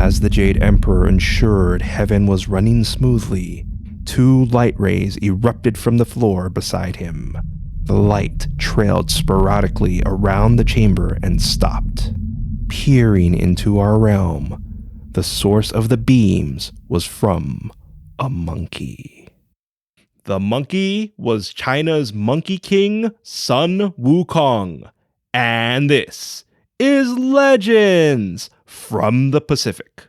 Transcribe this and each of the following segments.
As the Jade Emperor ensured heaven was running smoothly, 2 light rays erupted from the floor beside him. The light trailed sporadically around the chamber and stopped. Peering into our realm, the source of the beams was from a monkey. The monkey was China's Monkey King, Sun Wukong. And this is Legends from the Pacific.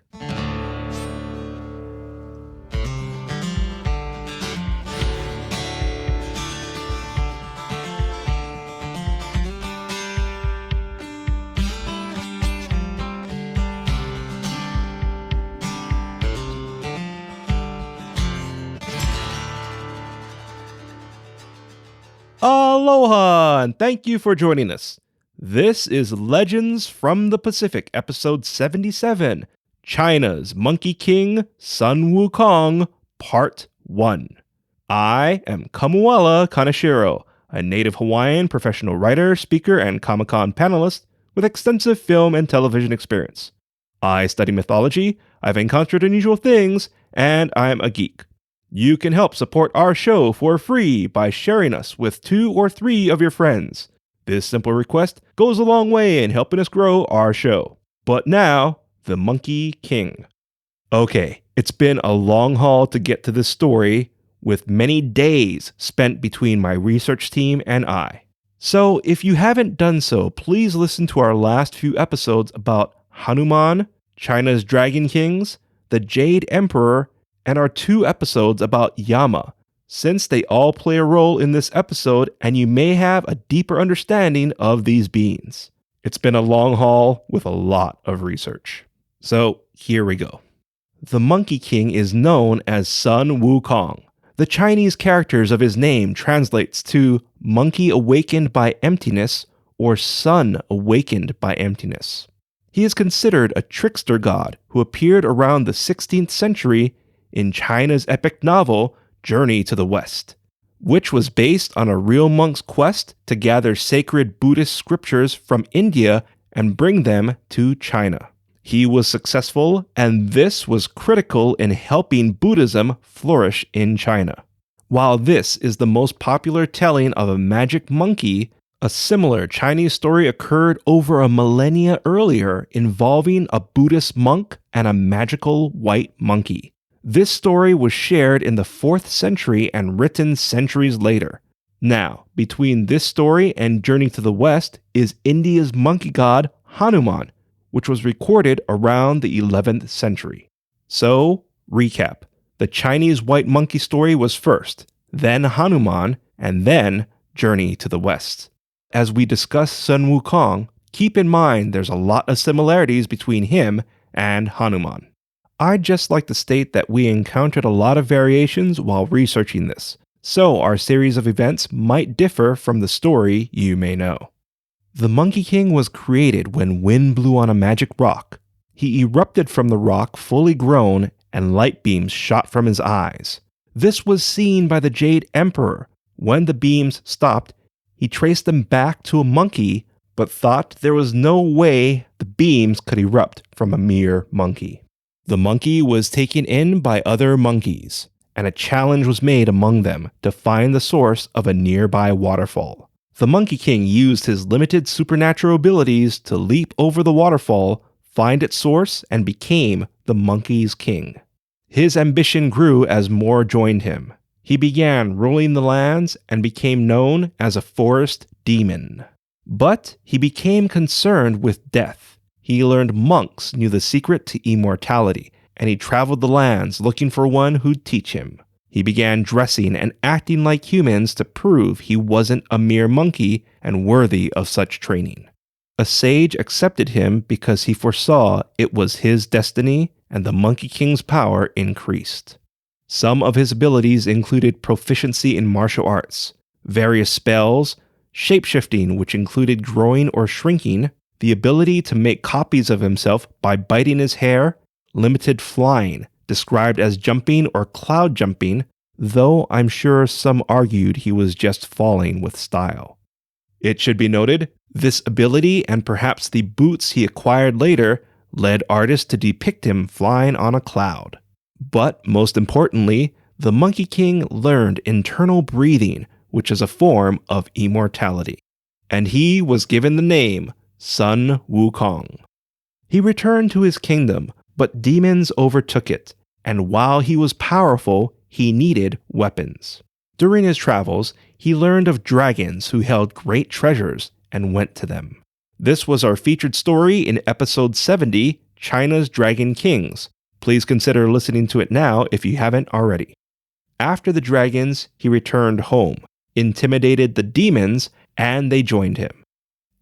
Aloha, and thank you for joining us. This is Legends from the Pacific, episode 77, China's Monkey King, Sun Wukong, Part 1. I am Kamuela Kaneshiro, a native Hawaiian professional writer, speaker, and Comic-Con panelist with extensive film and television experience. I study mythology, I've encountered unusual things, and I'm a geek. You can help support our show for free by sharing us with 2 or 3 of your friends. This simple request goes a long way in helping us grow our show. But now, the Monkey King. Okay, it's been a long haul to get to this story, with many days spent between my research team and I. So if you haven't done so, please listen to our last few episodes about Hanuman, China's Dragon Kings, the Jade Emperor, and our 2 episodes about Yama, since they all play a role in this episode and you may have a deeper understanding of these beings. It's been a long haul with a lot of research. So here we go. The Monkey King is known as Sun Wukong. The Chinese characters of his name translates to monkey awakened by emptiness or sun awakened by emptiness. He is considered a trickster god who appeared around the 16th century in China's epic novel, Journey to the West, which was based on a real monk's quest to gather sacred Buddhist scriptures from India and bring them to China. He was successful, and this was critical in helping Buddhism flourish in China. While this is the most popular telling of a magic monkey, a similar Chinese story occurred over a millennia earlier involving a Buddhist monk and a magical white monkey. This story was shared in the 4th century and written centuries later. Now, between this story and Journey to the West is India's monkey god Hanuman, which was recorded around the 11th century. So, recap. The Chinese white monkey story was first, then Hanuman, and then Journey to the West. As we discuss Sun Wukong, keep in mind there's a lot of similarities between him and Hanuman. I'd just like to state that we encountered a lot of variations while researching this, so our series of events might differ from the story you may know. The Monkey King was created when wind blew on a magic rock. He erupted from the rock fully grown and light beams shot from his eyes. This was seen by the Jade Emperor. When the beams stopped, he traced them back to a monkey, but thought there was no way the beams could erupt from a mere monkey. The monkey was taken in by other monkeys, and a challenge was made among them to find the source of a nearby waterfall. The Monkey King used his limited supernatural abilities to leap over the waterfall, find its source, and became the Monkey's King. His ambition grew as more joined him. He began ruling the lands and became known as a forest demon. But he became concerned with death. He learned monks knew the secret to immortality, and he traveled the lands looking for one who'd teach him. He began dressing and acting like humans to prove he wasn't a mere monkey and worthy of such training. A sage accepted him because he foresaw it was his destiny, and the Monkey King's power increased. Some of his abilities included proficiency in martial arts, various spells, shapeshifting, which included growing or shrinking, the ability to make copies of himself by biting his hair, limited flying, described as jumping or cloud jumping, though I'm sure some argued he was just falling with style. It should be noted, this ability and perhaps the boots he acquired later led artists to depict him flying on a cloud. But most importantly, the Monkey King learned internal breathing, which is a form of immortality. And he was given the name Sun Wukong. He returned to his kingdom, but demons overtook it, and while he was powerful, he needed weapons. During his travels, he learned of dragons who held great treasures and went to them. This was our featured story in episode 70, China's Dragon Kings. Please consider listening to it now if you haven't already. After the dragons, he returned home, intimidated the demons, and they joined him.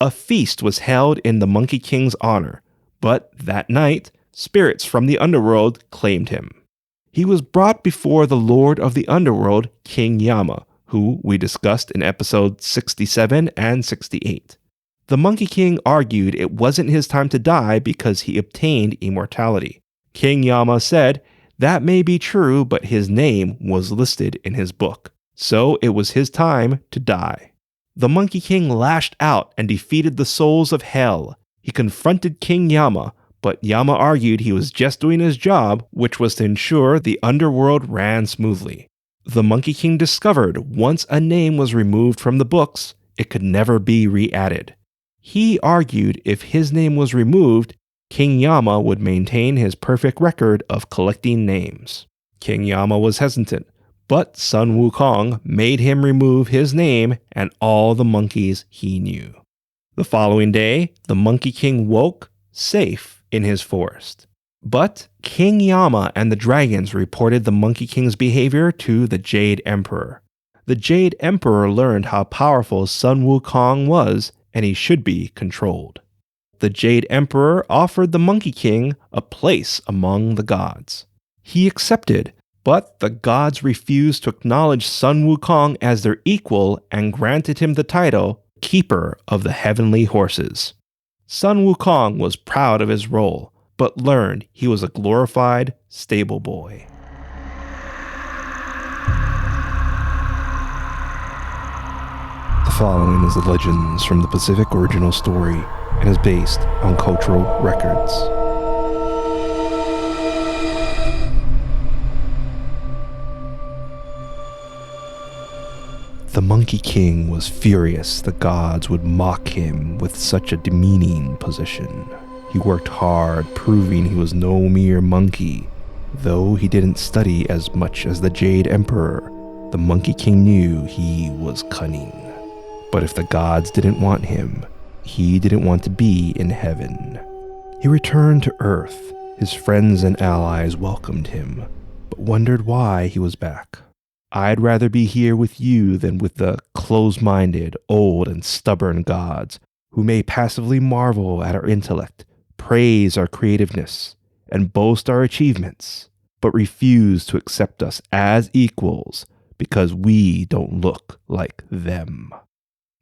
A feast was held in the Monkey King's honor, but that night, spirits from the underworld claimed him. He was brought before the Lord of the Underworld, King Yama, who we discussed in episodes 67 and 68. The Monkey King argued it wasn't his time to die because he obtained immortality. King Yama said, that may be true, but his name was listed in his book, so it was his time to die. The Monkey King lashed out and defeated the souls of hell. He confronted King Yama, but Yama argued he was just doing his job, which was to ensure the underworld ran smoothly. The Monkey King discovered once a name was removed from the books, it could never be re-added. He argued if his name was removed, King Yama would maintain his perfect record of collecting names. King Yama was hesitant, but Sun Wukong made him remove his name and all the monkeys he knew. The following day, the Monkey King woke, safe, in his forest. But King Yama and the dragons reported the Monkey King's behavior to the Jade Emperor. The Jade Emperor learned how powerful Sun Wukong was, and he should be controlled. The Jade Emperor offered the Monkey King a place among the gods. He accepted, but the gods refused to acknowledge Sun Wukong as their equal and granted him the title Keeper of the Heavenly Horses. Sun Wukong was proud of his role, but learned he was a glorified stable boy. The following is the Legends from the Pacific original story and is based on cultural records. The Monkey King was furious the gods would mock him with such a demeaning position. He worked hard, proving he was no mere monkey. Though he didn't study as much as the Jade Emperor, the Monkey King knew he was cunning. But if the gods didn't want him, he didn't want to be in heaven. He returned to Earth. His friends and allies welcomed him, but wondered why he was back. I'd rather be here with you than with the close-minded, old, and stubborn gods who may passively marvel at our intellect, praise our creativeness, and boast our achievements, but refuse to accept us as equals because we don't look like them.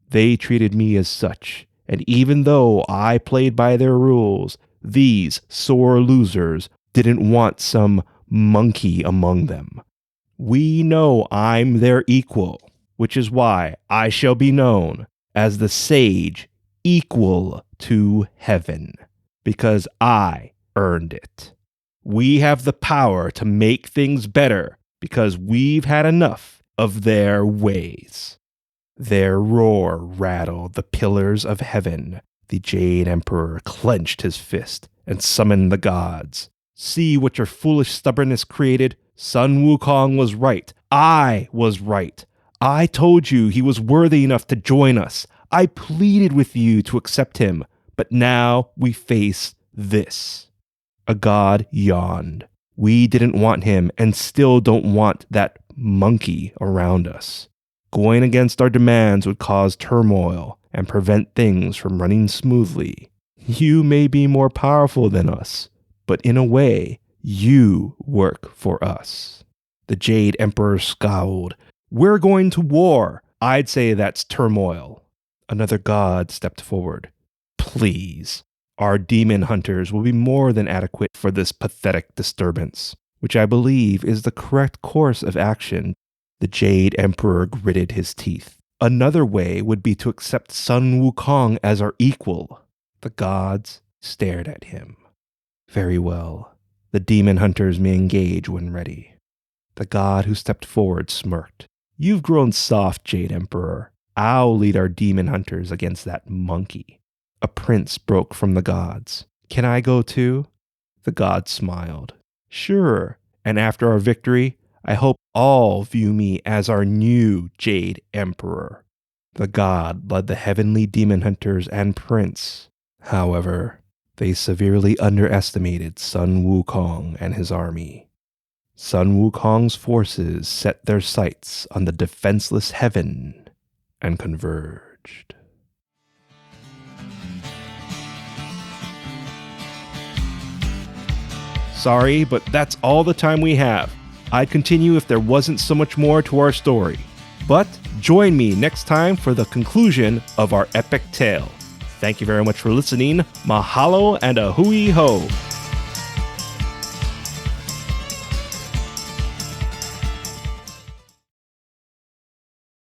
They treated me as such, and even though I played by their rules, these sore losers didn't want some monkey among them. We know I'm their equal, which is why I shall be known as the sage equal to heaven, because I earned it. We have the power to make things better because we've had enough of their ways. Their roar rattled the pillars of heaven. The Jade Emperor clenched his fist and summoned the gods. See what your foolish stubbornness created? Sun Wukong was right. I was right. I told you he was worthy enough to join us. I pleaded with you to accept him, but now we face this. A god yawned. We didn't want him and still don't want that monkey around us. Going against our demands would cause turmoil and prevent things from running smoothly. You may be more powerful than us, but in a way, you work for us. The Jade Emperor scowled. We're going to war. I'd say that's turmoil. Another god stepped forward. Please. Our demon hunters will be more than adequate for this pathetic disturbance, which I believe is the correct course of action. The Jade Emperor gritted his teeth. Another way would be to accept Sun Wukong as our equal. The gods stared at him. Very well. The demon hunters may engage when ready. The god who stepped forward smirked. You've grown soft, Jade Emperor. I'll lead our demon hunters against that monkey. A prince broke from the gods. Can I go too? The god smiled. Sure, and after our victory, I hope all view me as our new Jade Emperor. The god led the heavenly demon hunters and prince. However, they severely underestimated Sun Wukong and his army. Sun Wukong's forces set their sights on the defenseless heaven and converged. Sorry, but that's all the time we have. I'd continue if there wasn't so much more to our story. But join me next time for the conclusion of our epic tale. Thank you very much for listening. Mahalo and a hui ho.